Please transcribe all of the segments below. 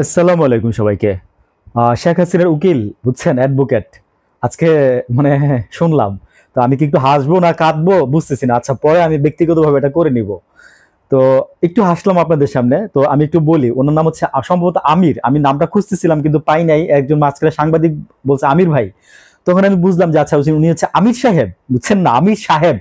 আসসালামু আলাইকুম সবাইকে। শেখ হাসিনার উকিল বুঝছেন, অ্যাডভোকেট আজকে মানে শুনলাম। তো আমি কি একটু হাসবো না কাঁদবো বুঝতেছি না। আচ্ছা, পরে আমি ব্যক্তিগতভাবে এটা করে নিব। তো একটু হাসলাম আপনাদের সামনে। তো আমি একটু বলি, ওনার নাম হচ্ছে সম্ভবত আমির। আমি নামটা খুঁজতেছিলাম কিন্তু পাই নাই। একজন মাঝখানে সাংবাদিক বলছে আমির ভাই। তখন আমি বুঝলাম যে আচ্ছা উনি হচ্ছে আমির সাহেব, বুঝছেন না, আমির সাহেব।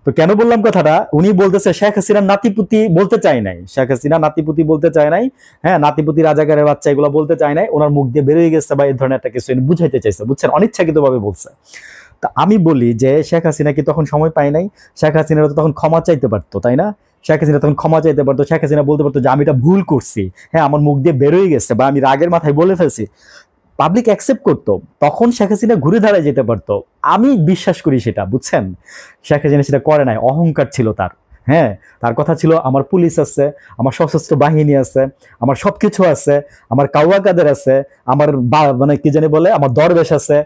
তো কেন বললাম কথাটা, উনি বলতেছে শেখ হাসিনার নাতিপুতি বলতে চায় নাই, শেখ হাসিনা নাতিপুতি বলতে চায় নাই। হ্যাঁ, নাতিপুতি রাজাকারের বাচ্চা এগুলো বলতে চায় নাই, ওনার মুখ দিয়ে বেরিয়ে গেছে বা এই ধরনের একটা কিছু বুঝাইতে চাইছে, বুঝছেন, অনিচ্ছাকৃত ভাবে বলছে। তা আমি বলি যে শেখ হাসিনা কি তখন সময় পায় নাই? শেখ হাসিনা তো তখন ক্ষমা চাইতে পারতো, তাই না? শেখ হাসিনা তখন ক্ষমা চাইতে পারতো, শেখ হাসিনা বলতে পারতো যে আমি এটা ভুল করছি, হ্যাঁ আমার মুখ দিয়ে বেরোয় গেছে বা আমি রাগের মাথায় বলে ফেলছি। পাবলিক অ্যাকসেপ্ট করতো, তখন শেখ হাসিনা ঘুরে দাঁড়ায় যেতে পারতো। আমি বিশ্বাস করি সেটা, বুঝছেন। শেখ হাসিনা সেটা করে নাই, অহংকার ছিল তার। হ্যাঁ, তার কথা ছিল আমার পুলিশ আছে, আমার সশস্ত্র বাহিনী আছে, আমার সবকিছু আছে, আমার কাওয়া কাদের আছে, আমার মানে কি জানি বলে আমার দরবেশ আছে।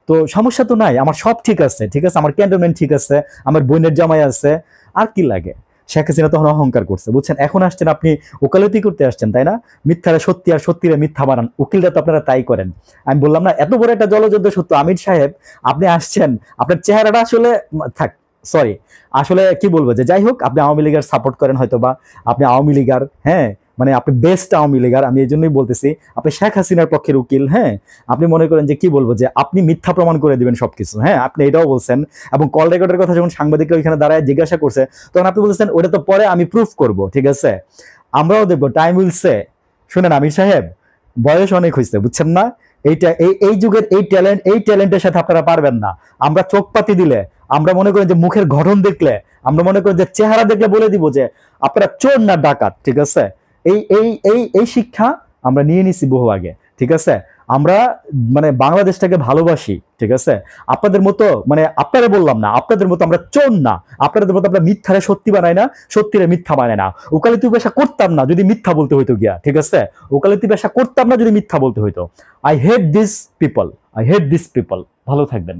তো সমস্যা তো নাই, আমার সব ঠিক আছে, ঠিক আছে, আমার ক্যান্টনমেন্ট ঠিক আছে, আমার বোনের জামাই আছে। আর কি লাগে? শেখ হাসিনা তখন অহংকার করছে, বুঝছেন। এখন আসছেন আপনি ওকালতি করতে আসছেন, তাই না? মিথ্যারা সত্যি আর সত্যিরা মিথ্যা বানান, উকিলরা তো আপনারা তাই করেন। আমি বললাম না, এত বড় একটা জলযুদ্ধ সত্য আমির সাহেব, আপনি আসছেন, আপনার চেহারাটা আসলে থাক, সরি, আসলে কি বলবো, যে যাই হোক, আপনি আওয়ামী লীগের সাপোর্ট করেন হয়তো বা, আপনি আওয়ামী লীগার, হ্যাঁ, মানে আপনি বেস্ট আওয়ামী লীগার, আমি এই জন্যই বলতেছি। আপনি শেখ হাসিনার পক্ষের উকিল, হ্যাঁ। আপনি মনে করেন যে কি বলবো, যে আপনি মিথ্যা প্রমাণ করে দিবেন সবকিছু, হ্যাঁ, আপনি এটাও বলছেন। এবং কল রেকর্ডের কথা যখন সাংবাদিকরা ওইখানে দাঁড়ায় জিজ্ঞাসা করছে, তখন আপনি বলছেন ওটা তো পরে আমি প্রুফ করব, ঠিক আছে, আমরাও দেখবো, টাইম উইল সে। শুনেন আমির সাহেব, বয়স অনেক হয়েছে, বুঝছেন না? এইটা এই যুগের এই ট্যালেন্টের সাথে আপনারা পারবেন না। আমরা চোখ পাতি দিলে, আমরা মনে করেন যে মুখের গঠন দেখলে, আমরা মনে করেন যে চেহারা দেখলে বলে দিব যে আপনারা চোর না ডাকাত, ঠিক আছে। এই শিক্ষা আমরা নিয়ে নিছি বহু আগে, ঠিক আছে। আমরা মানে বাংলাদেশটাকে ভালোবাসি, ঠিক আছে। আপনাদের মতো, মানে আপনারা বললাম না, আপনাদের মতো আমরা চোর না, আপনাদের মতো আমরা মিথ্যারে সত্যি বানাই না, সত্যিরে মিথ্যা বানাই না। ওকালতি পেশা করতাম না যদি মিথ্যা বলতে হইতো গিয়া, ঠিক আছে। ওকালতি পেশা করতাম না যদি মিথ্যা বলতে হইতো। I hate this people, I hate this people. ভালো থাকবেন।